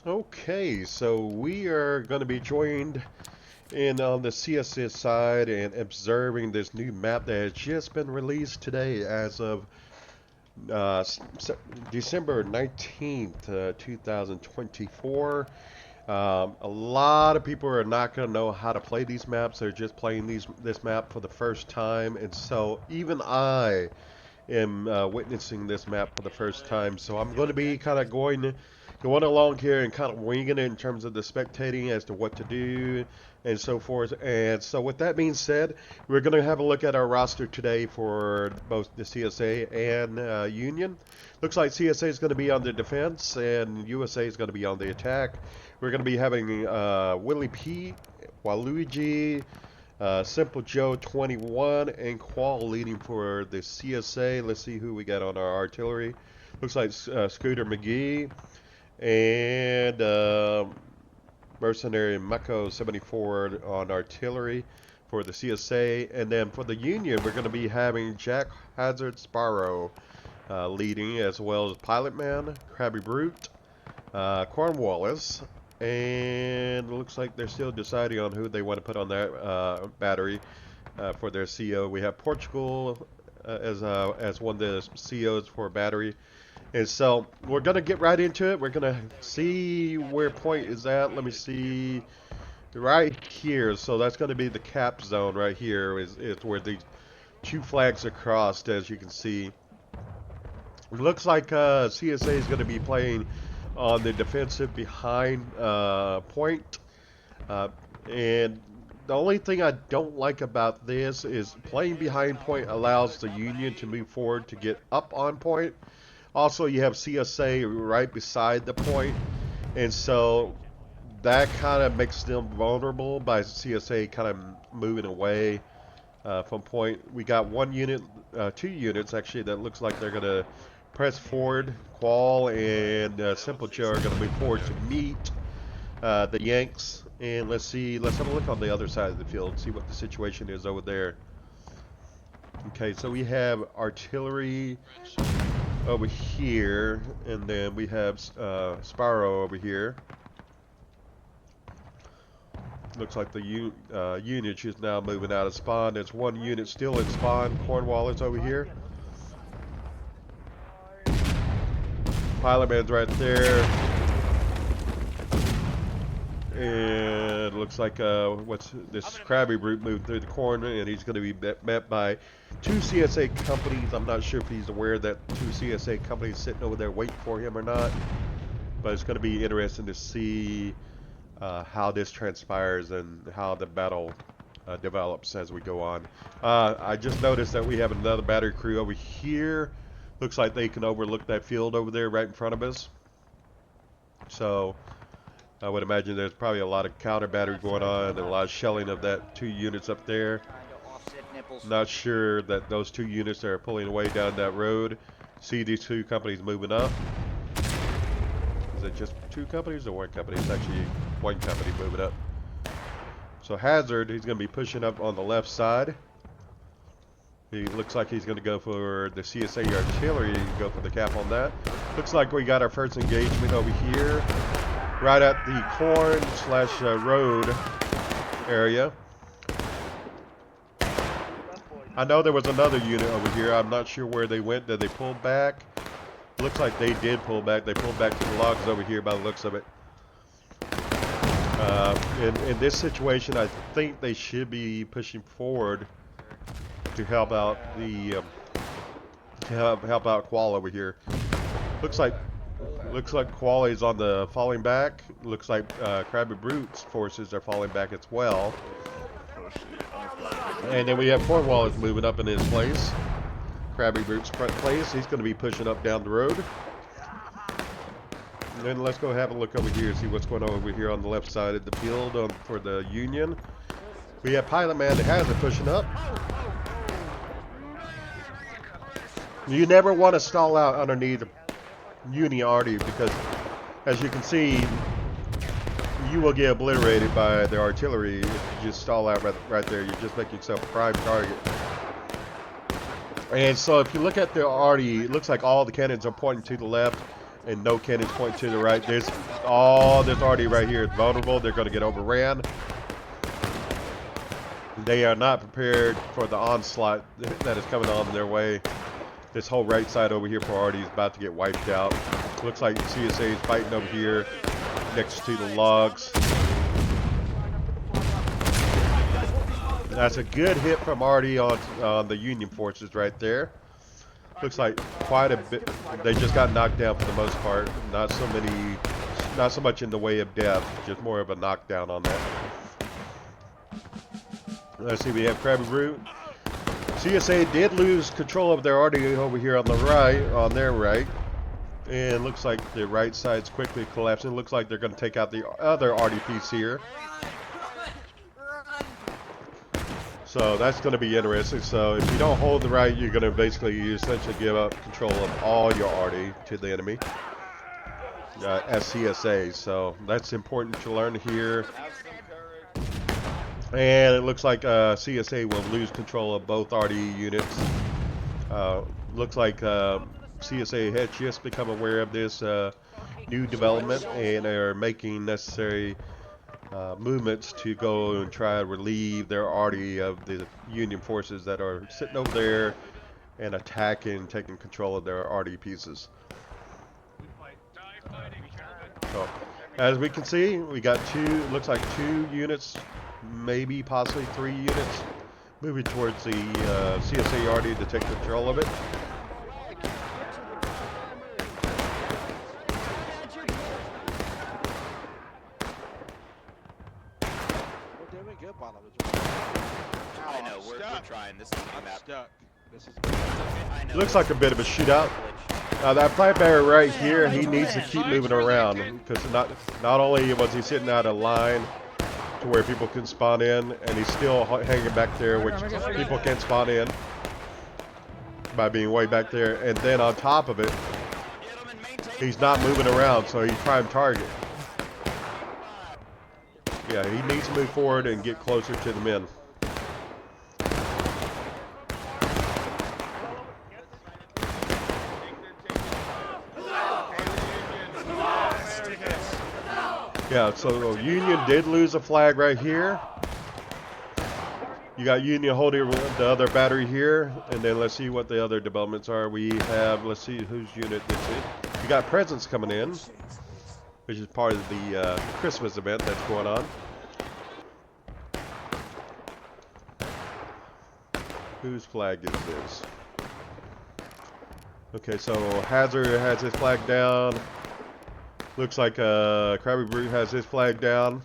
Okay, so we are going to be joined in on the CSS side and observing this new map that has just been released today as of December 19th, 2024. A lot of people are not going to know how to play these maps. They're just playing this map for the first time, and so even I am witnessing this map for the first time. So I'm going to be kind of going along here and kind of winging it in terms of the spectating as to what to do and so forth. And so with that being said, we're going to have a look at our roster today for both the CSA and Union. Looks like CSA is going to be on the defense and USA is going to be on the attack. We're going to be having WillyPete, Waluigi, Simple Joe 21 and Kwal leading for the CSA. Let's see who we got on our artillery. Looks like ScooterMcghee and Mercenary Mako 74 on artillery for the CSA. And then for the Union, we're going to be having Jack Hazard Sparrow leading, as well as Pilotman, Crabbybrute, Cornwalis, and it looks like they're still deciding on who they want to put on that battery for their CO. We have Portugal as one of the COs for battery. And so we're going to get right into it. We're going to see where point is at. Let me see. Right here. So that's going to be the cap zone right here is where the two flags are crossed, as you can see. It looks like CSA is going to be playing on the defensive behind point. And the only thing I don't like about this is playing behind point allows the Union to move forward to get up on point. Also, you have CSA right beside the point, and so that kind of makes them vulnerable by CSA kind of moving away from point. We got one unit, two units actually, that looks like they're going to press forward. Kwal and Simple Joe are going to move forward to meet the Yanks. And let's have a look on the other side of the field, see what the situation is over there. Okay, so we have artillery over here, and then we have Sparrow over here. Looks like the unit is now moving out of spawn. There's one unit still in spawn. Cornwalis over here. Pilotman's right there. And it looks like what's this Crabbybrute moved through the corner, and he's going to be met by two CSA companies. I'm not sure if he's aware that two CSA companies sitting over there waiting for him or not, but it's going to be interesting to see how this transpires and how the battle develops as we go on. I just noticed that we have another battery crew over here. Looks like they can overlook that field over there right in front of us. So I would imagine there's probably a lot of counter battery going on and a lot of shelling of that two units up there. Not sure that those two units are pulling away down that road. See these two companies moving up. Is it just two companies or one company? It's actually one company moving up. So Hazard, he's going to be pushing up on the left side. He looks like he's going to go for the CSA artillery, go for the cap on that. Looks like we got our first engagement over here, right at the corn/road area. I know there was another unit over here. I'm not sure where they went. Did they pull back? Looks like they did pull back. They pulled back to the logs over here by the looks of it. In this situation, I think they should be pushing forward to help out the help out Kwal over here. Looks like Kwal is on the falling back. Looks like Crabbybrute forces are falling back as well. And then we have Cornwalis moving up in his place. Crabbybrute's place. He's going to be pushing up down the road. And then let's go have a look over here, see what's going on over here on the left side of the field for the Union. We have Pilotman that has it pushing up. You never want to stall out underneath Union arty because, as you can see, you will get obliterated by the artillery if you just stall out right there. You just make yourself a prime target. And so if you look at the arty, it looks like all the cannons are pointing to the left, and no cannons point to the right. This arty right here is vulnerable. They're going to get overran. They are not prepared for the onslaught that is coming on their way. This whole right side over here for arty is about to get wiped out. Looks like CSA is fighting over here next to the logs. That's a good hit from arty on the Union forces right there. Looks like quite a bit. They just got knocked down for the most part. Not so much in the way of death, just more of a knockdown on that. Let's see, we have Crabbybrute. CSA did lose control of their arty over here on the right, on their right. And looks like the right side's quickly collapsing. Looks like they're going to take out the other arty piece here. So that's going to be interesting. So if you don't hold the right, you're going to basically essentially give up control of all your arty to the enemy as CSA. So that's important to learn here. And it looks like CSA will lose control of both arty units. Looks like CSA had just become aware of this new development and are making necessary movements to go and try to relieve their arty of the Union forces that are sitting over there and attacking, taking control of their arty pieces. So, as we can see, we got looks like 2 units, maybe possibly 3 units, moving towards the CSA arty to take control of it. I know, we're trying. This is a map. Stuck. This is Looks like a bit of a shootout. That flight barrier right here, he needs to keep moving around because not only was he sitting out of line to where people can spawn in, and he's still hanging back there, which people can't spawn in by being way back there. And then on top of it, he's not moving around, so he's prime target. Yeah, he needs to move forward and get closer to the men. Yeah, so Union did lose a flag right here. You got Union holding the other battery here, and then let's see what the other developments are. We have, let's see whose unit this is. You got presents coming in, which is part of the Christmas event that's going on. Whose flag is this? Okay, so Hazard has his flag down. Looks like Crabbybrute has his flag down.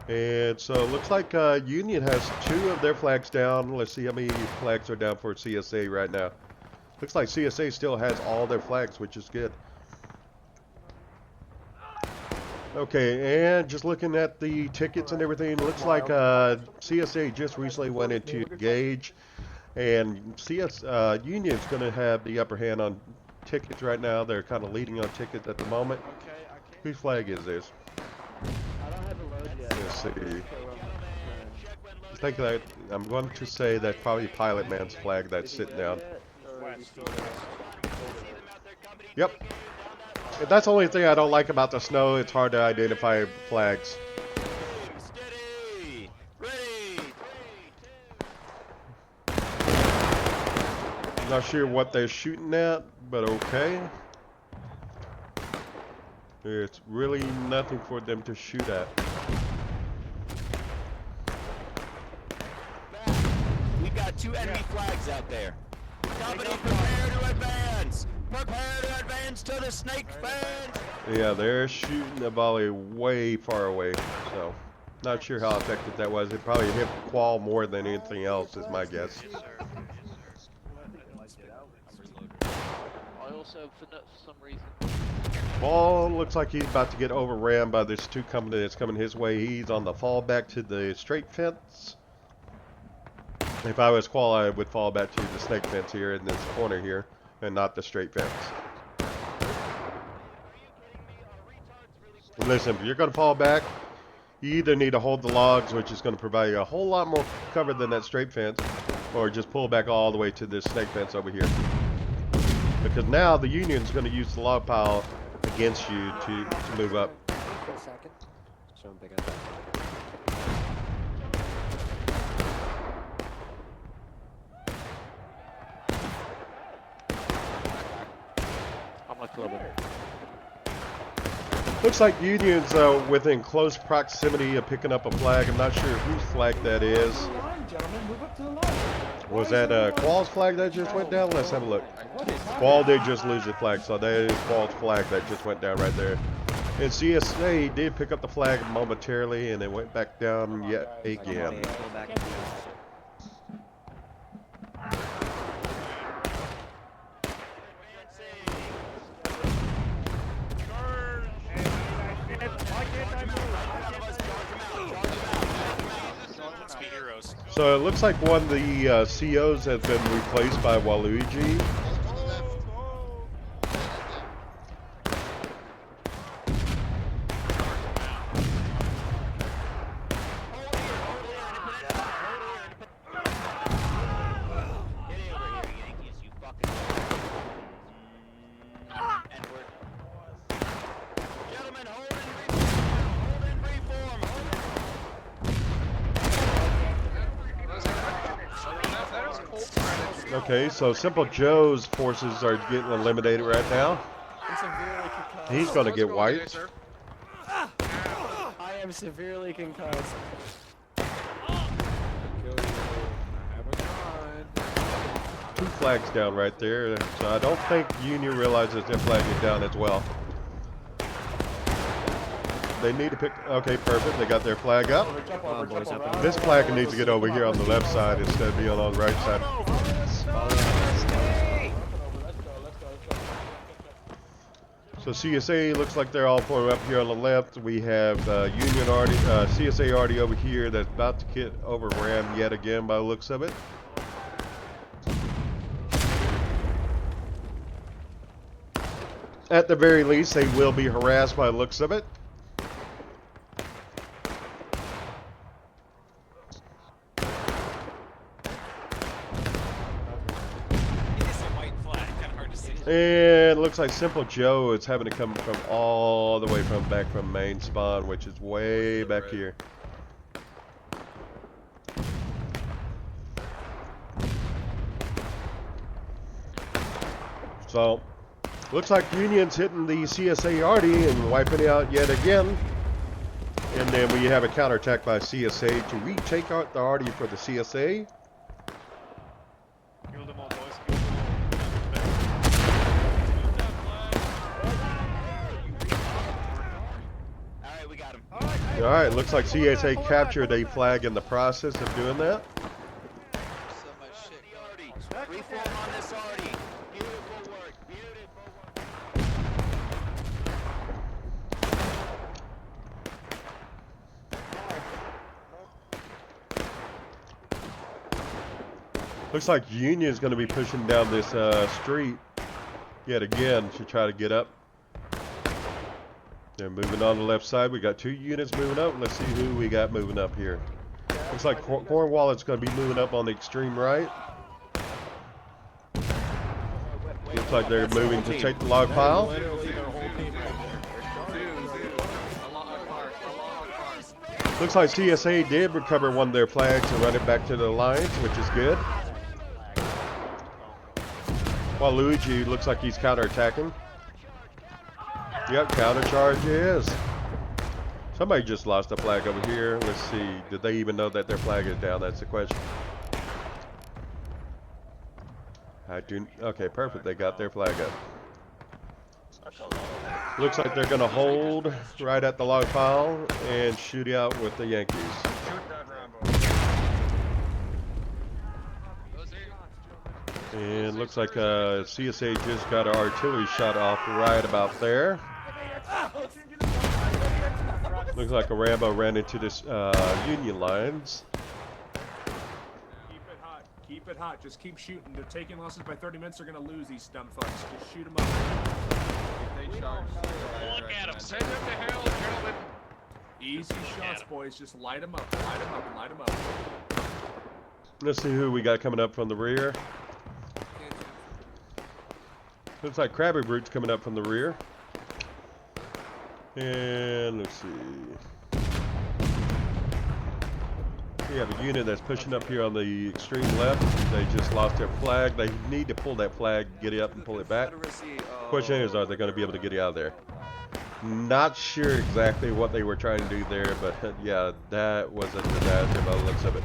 And so it looks like Union has 2 of their flags down. Let's see how many flags are down for CSA right now. Looks like CSA still has all their flags, which is good. Okay, and just looking at the tickets and everything, looks like CSA just recently went into Gauge, and Union's going to have the upper hand on tickets right now. They're kind of leading on tickets at the moment. Whose flag is this? Let's see. I think that I'm going to say that's probably Pilotman's flag that's sitting down. Yep. That's the only thing I don't like about the snow. It's hard to identify flags. Steady. Ready. Not sure what they're shooting at, but okay. It's really nothing for them to shoot at. We've got 2 enemy flags out there. Company, prepare to advance. Prepare to advance to the snake fence. Yeah, they're shooting a volley way far away, so not sure how effective that was. It probably hit Kwal more than anything else, is my guess. I also, for some reason, Kwal looks like he's about to get overran by this 2 company that's coming his way. He's on the fall back to the straight fence. If I was Kwal, I would fall back to the snake fence here in this corner here, and not the straight fence. Listen, if you're going to fall back, you either need to hold the logs, which is going to provide you a whole lot more cover than that straight fence, or just pull back all the way to this snake fence over here. Because now the Union's going to use the log pile against you to move up. For a second. So I'm big on that. I'm like a little bit. Looks like Union's within close proximity of picking up a flag. I'm not sure whose flag that is. Was that Kwal's flag that just went down? Let's have a look. Kwal did just lose the flag, so that is Kwal's flag that just went down right there. And CSA did pick up the flag momentarily, and it went back down yet again. So it looks like one of the COs has been replaced by Waluigi. Okay, so Simple Joe's forces are getting eliminated right now. He's going to get wiped. I am severely concussed. Two flags down right there, so I don't think Union realizes their flag is down as well. They need to pick. Okay, perfect. They got their flag up. This flag needs to get over here on the left side instead of being on the right side. So CSA looks like they're all formed up here on the left. We have Union already, CSA already over here that's about to get overran yet again by the looks of it. At the very least, they will be harassed by the looks of it. And it looks like Simple Joe is having to come from all the way from back from main spawn, which is way back here. So, looks like Union's hitting the CSA Arty and wiping it out yet again. And then we have a counterattack by CSA to retake out the Arty for the CSA. Alright, looks like CSA captured a flag in the process of doing that. Looks like Union's going to be pushing down this street yet again to try to get up. They're moving on the left side. We got two units moving up. Let's see who we got moving up here. Looks like Cornwalis is going to be moving up on the extreme right. Looks like they're moving to take the log pile. Looks like CSA did recover one of their flags and run it back to the lines, which is good. Waluigi looks like he's counterattacking. Yep, counter charge is. Somebody just lost a flag over here. Let's see. Did they even know that their flag is down? That's the question. Okay, perfect. They got their flag up. Looks like they're going to hold right at the log pile and shoot out with the Yankees. And looks like CSA just got an artillery shot off right about there. Looks like a Rambo ran into this Union lines. Keep it hot. Keep it hot. Just keep shooting. They're taking losses by 30 minutes. They're going to lose these dumb fucks. Just shoot them up. Look at them. Send them to hell, gentlemen. Easy shots, boys. Just light them up. Light them up. Light them up. Let's see who we got coming up from the rear. Looks like Crabbybrute's coming up from the rear. And let's see. We have a unit that's pushing up here on the extreme left. They just lost their flag. They need to pull that flag, get it up and pull it back. Question is, are they going to be able to get it out of there? Not sure exactly what they were trying to do there, but yeah, that was a disaster by the looks of it.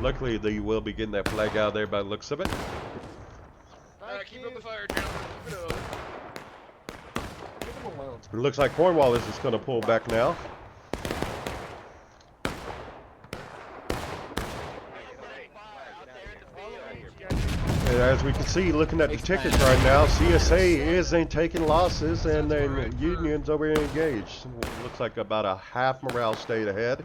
Luckily, they will be getting that flag out of there by the looks of it. Keep up the fire, gentlemen. Keep it up. It looks like Cornwalis is going to pull back now. And as we can see, looking at the tickets right now, CSA isn't taking losses, and then Union's over here engaged. Looks like about a half morale stayed ahead.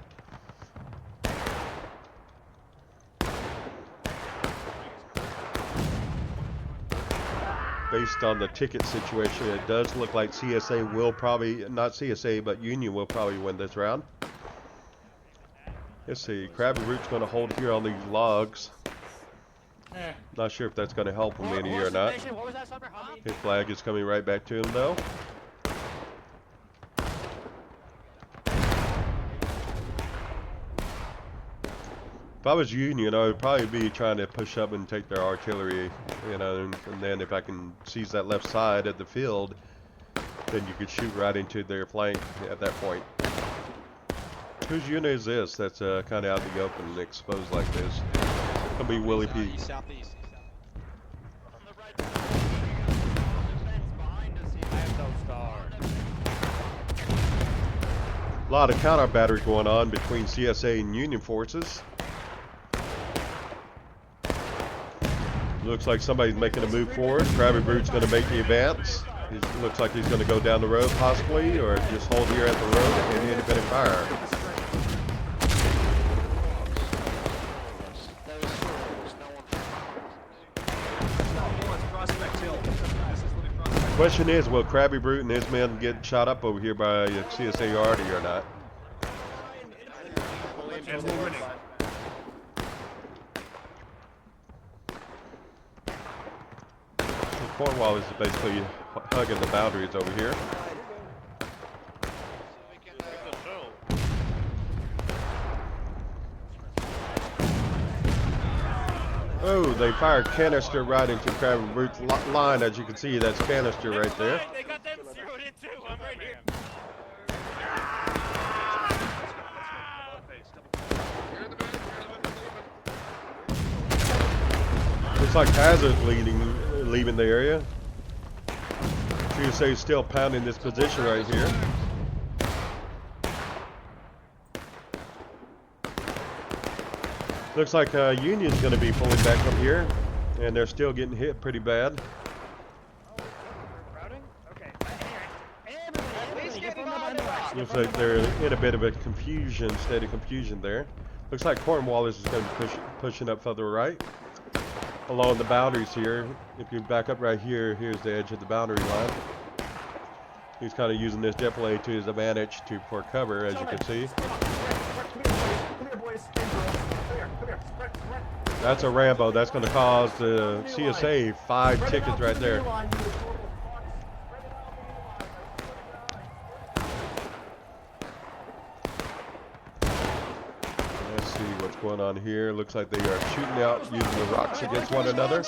Based on the ticket situation, it does look like CSA will probably, not CSA, but Union will probably win this round. Let's see, Crabbybroote's going to hold here on these logs. Not sure if that's going to help him any or not. His flag is coming right back to him though. If I was Union, I would probably be trying to push up and take their artillery, you know, and then if I can seize that left side of the field, then you could shoot right into their flank at that point. Whose unit is this that's kind of out in the open and exposed like this? It'll be WillyPete. Southeast. A lot of counter battery going on between CSA and Union forces. Looks like somebody's making a move forward. Crabbybroote's going to make the advance. It looks like he's going to go down the road possibly, or just hold here at the road and independent fire. Question is, will Crabbybrute and his men get shot up over here by CSA Arty or not? And we're winning. Cornwalis is basically hugging the boundaries over here. Oh, they fired canister right into Crabbybrute's line. As you can see, that's canister right there. They got them zeroed in too. I'm right here. Looks like Hazard's leaving the area. CSA is still pounding this position right here. Looks like Union's going to be pulling back up here, and they're still getting hit pretty bad. Looks like they're in a bit of a confusion, state of confusion there. Looks like Cornwalis is going to be pushing up further right along the boundaries here. If you back up right here, here's the edge of the boundary line. He's kind of using this definitely to his advantage for cover, as you can see. That's a Rambo. That's going to cause the CSA 5 tickets right there. Let's see what's going on here. Looks like they are shooting out using the rocks against one another.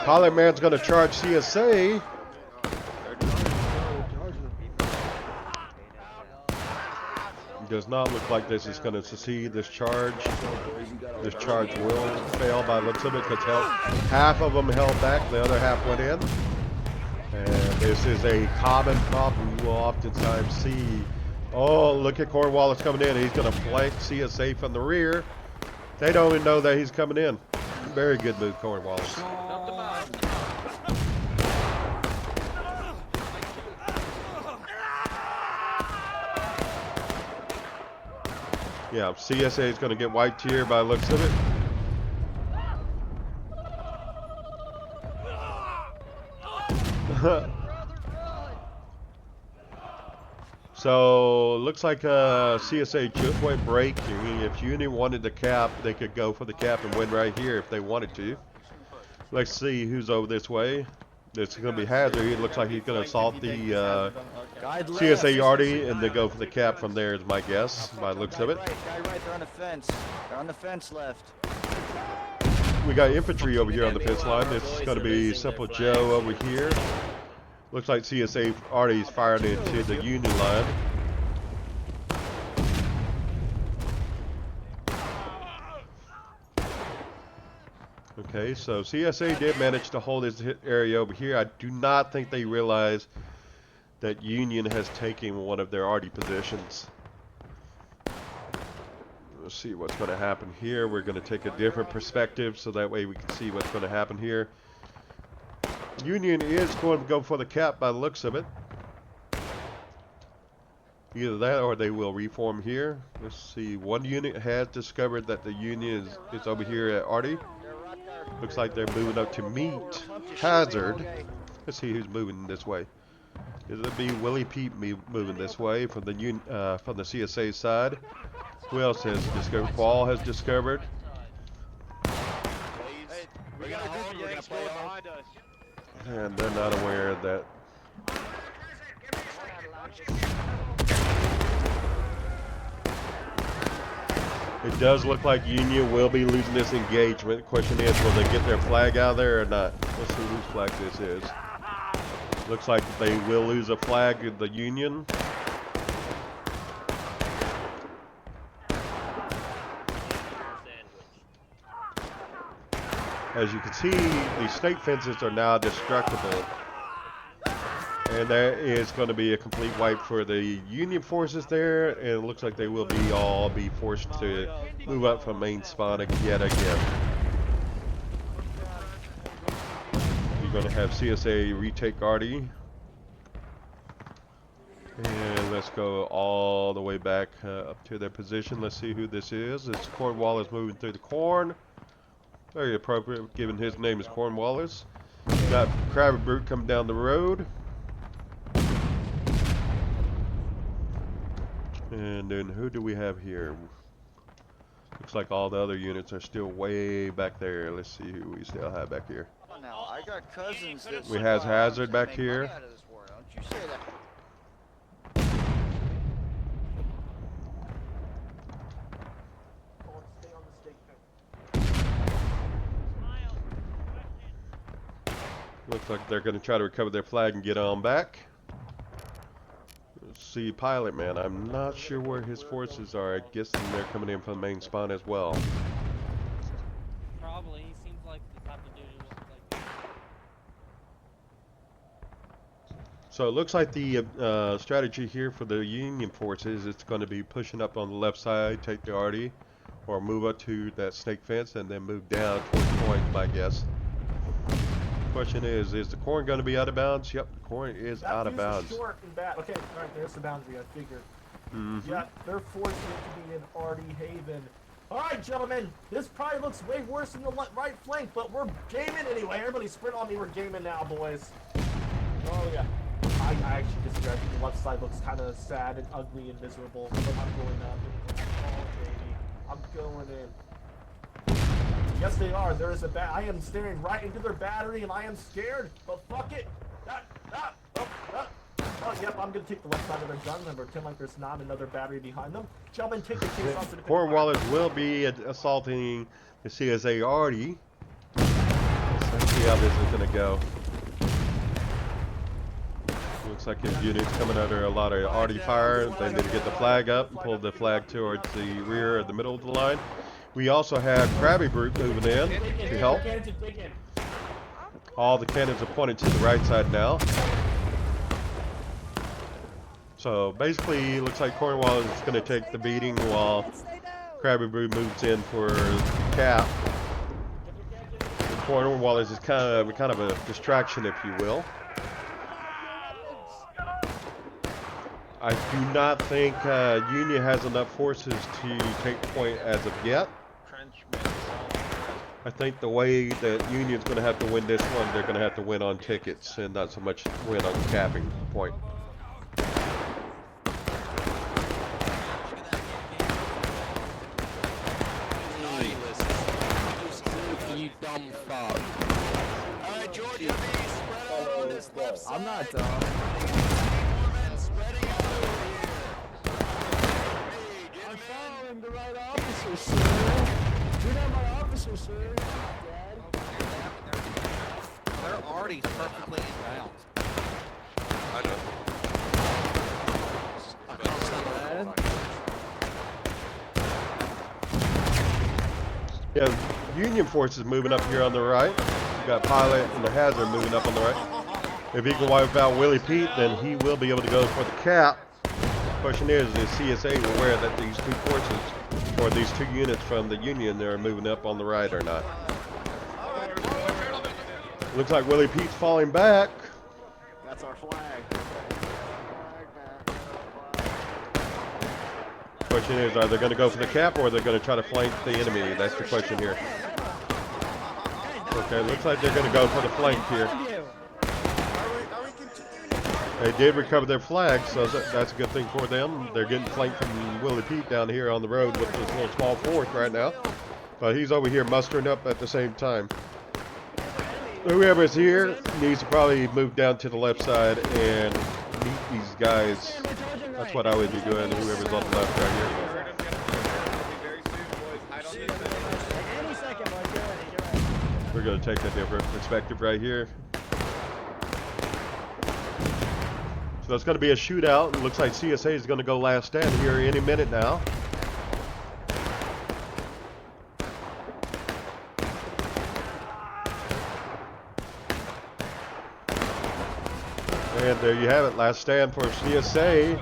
Pilotman's going to charge CSA. Does not look like this is going to succeed this charge. This charge will fail by the looks of it, because half of them held back, the other half went in. And this is a common problem you will oftentimes see. Oh, look at Cornwalis coming in. He's going to flank CSA from the rear. They don't even know that he's coming in. Very good move, Cornwalis. Yeah, CSA is going to get wiped here by the looks of it. So, looks like CSA just went breaking. If Union wanted the cap, they could go for the cap and win right here if they wanted to. Let's see who's over this way. It's going to be Hazard. It looks like he's going to assault the Guide left. CSA Artie and then go for the cap from there is my guess, by the looks of it. Guide right, they're on the fence. They're on the fence left. We got infantry over here on the fence line. It's going to be Simple Joe over here. Looks like CSA Artie's firing into the Union line. Okay, so CSA did manage to hold his area over here. I do not think they realize that Union has taken one of their Artie positions. Let's see what's going to happen here. We're going to take a different perspective so that way we can see what's going to happen here. Union is going to go for the cap by the looks of it. Either that or they will reform here. Let's see. One unit has discovered that the Union is over here at Artie. Looks like they're moving up to meet Hazard. Let's see who's moving this way. It'll be WillyPete moving this way from the CSA side. Who else has discovered? Kwal has discovered. We got a hold. We're gonna play behind us. And they're not aware that. It does look like Union will be losing this engagement. The question is, will they get their flag out of there or not? Let's see whose flag this is. Looks like they will lose a flag of the Union. As you can see, the snake fences are now destructible. And there is going to be a complete wipe for the Union forces there, and it looks like they will all be forced to move up from main spawn yet again. You're going to have CSA retake Artie. And let's go all the way back up to their position. Let's see who this is. It's Cornwalis moving through the corn. Very appropriate given his name is Cornwalis. Got Crabbybrute coming down the road. And then who do we have here? Looks like all the other units are still way back there. Let's see who we still have back here. Come on now, I got cousins that We have Hazard back here. Don't you say that. Looks like they're going to try to recover their flag and get on back. Let's see, Pilotman. I'm not sure where his forces are. I guess they're coming in from the main spawn as well. Probably. He seems like the type of dude who looks like that. So it looks like the strategy here for the Union forces is going to be pushing up on the left side, take the Artie, or move up to that snake fence and then move down towards point, my guess. Question is the corn going to be out of bounds? Yep, the corn is out of bounds. Short and bad. Okay, alright, there's the boundary, I figured. Yeah, they're forcing it to be in Artie Haven. Alright, gentlemen, this probably looks way worse than the right flank, but we're gaming anyway. Everybody sprint on me, we're gaming now, boys. Oh, yeah. I actually disagree. I think the left side looks kind of sad and ugly and miserable, but I'm going up. Oh, baby. I'm going in. Yes, they are. There is a I am staring right into their battery, and I am scared. But fuck it. Oh, yep. I'm gonna take the left side of their gun and pretend like there's not another battery behind them. Gentlemen, take the case off to the Cornwalis will be assaulting the CSA Artie. Let's see how this is gonna go. Looks like his unit's coming under a lot of Artie fire. They need to get the flag up and pull the flag towards the rear or the middle of the line. We also have Crabbybrute moving in to help. All the cannons are pointed to the right side now. So basically, it looks like Cornwall is going to take the beating while Crabbybrute moves in for cap. Cornwall is kind of a distraction, if you will. I do not think Union has enough forces to take point as of yet. I think the way that Union's going to have to win this one, they're going to have to win on tickets and not so much win on capping point. You dumb fuck. this left side. I'm not dumb. Spreading out over here. Hey, I'm get him following the right officer, sir. You're not my officer, sir. Dad. They're already perfectly in bounds. I know. Dad. Yeah, Union forces moving up here on the right. You got Pilot and the Hazard moving up on the right. If he can wipe out WillyPete, then he will be able to go for the cap. Question is CSA aware that these two forces, or these two units from the Union, are moving up on the right or not? Looks like WillyPete's falling back. That's our flag. Question is, are they going to go for the cap or are they going to try to flank the enemy? That's the question here. Okay, looks like they're going to go for the flank here. They did recover their flag, so that's a good thing for them. They're getting flanked from WillyPete down here on the road with this little small force right now. But he's over here mustering up at the same time. Whoever's here needs to probably move down to the left side and meet these guys. That's what I would be doing, whoever's on the left right here. Any second, bud. You're ready. You're ready. We're going to take a different perspective right here. So it's going to be a shootout. It looks like CSA is going to go last stand here any minute now. And there you have it, last stand for CSA.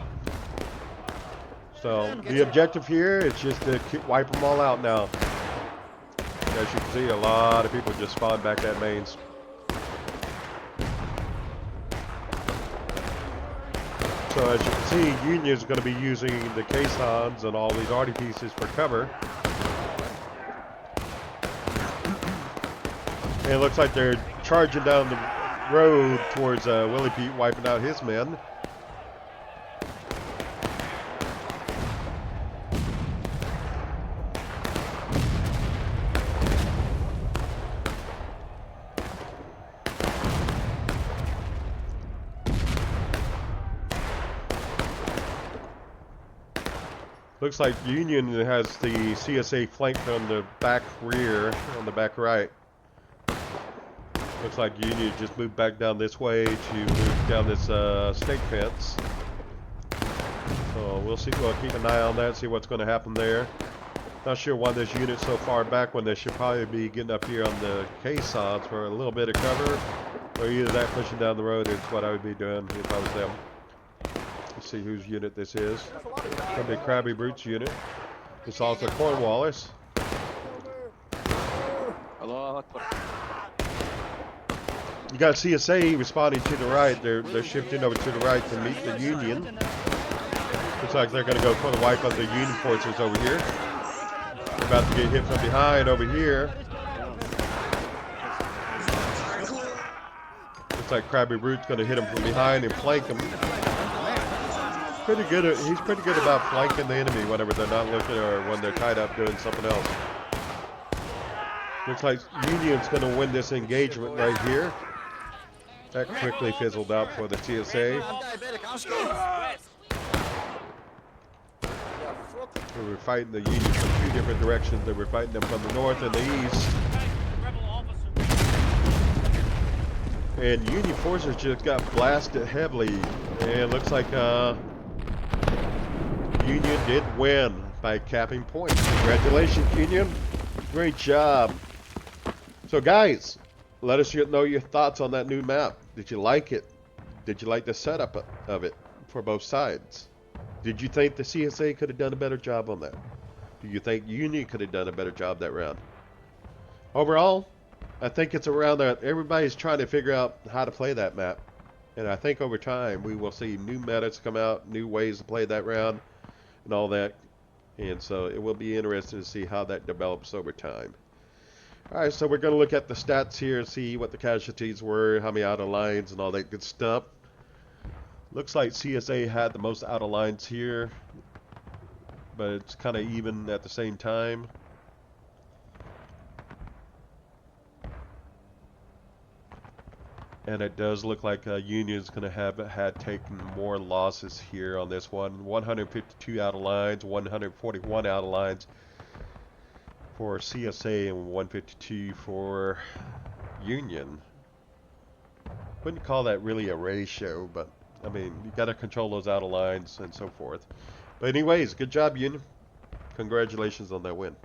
So the objective here is just to wipe them all out now. As you can see, a lot of people just spawned back at mains. So as you can see, Union's going to be using the caissons and all these arty pieces for cover. And it looks like they're charging down the road towards WillyPete, wiping out his men. Looks like Union has the CSA flanked on the back rear, on the back right. Looks like Union just moved back down this way to move down this stake fence. So we'll see. We'll keep an eye on that, see what's going to happen there. Not sure why this unit's so far back when they should probably be getting up here on the caissons for a little bit of cover, or either that pushing down the road is what I would be doing if I was them. Let's see whose unit this is. Could be Crabbybrute unit. It's also Cornwalis. Hello. You got CSA responding to the right. They're shifting over to the right to meet the Union. Looks like they're going to go for the wipe of the Union forces over here. They're about to get hit from behind over here. Looks like Crabbybrute going to hit him from behind and flank him. Pretty good. He's pretty good about flanking the enemy whenever they're not looking or when they're tied up doing something else. Looks like Union's going to win this engagement right here. That quickly fizzled out for the CSA. We were fighting the Union from two different directions. They were fighting them from the north and the east. And Union forces just got blasted heavily. And looks like Union did win by capping points. Congratulations, Union. Great job. So guys, let us know your thoughts on that new map. Did you like it? Did you like the setup of it for both sides? Did you think the CSA could have done a better job on that? Do you think Union could have done a better job that round? Overall, I think it's a round that everybody's trying to figure out how to play that map. And I think over time we will see new metas come out, new ways to play that round and all that. And so it will be interesting to see how that develops over time. Alright, so we're going to look at the stats here and see what the casualties were, how many out of lines and all that good stuff. Looks like CSA had the most out of lines here, but it's kind of even at the same time. And it does look like Union's going to have had taken more losses here on this one. 152 out of lines, 141 out of lines for CSA, and 152 for Union. Wouldn't call that really a ratio, but I mean, you got to control those out of lines and so forth. But anyways, good job, Union. Congratulations on that win.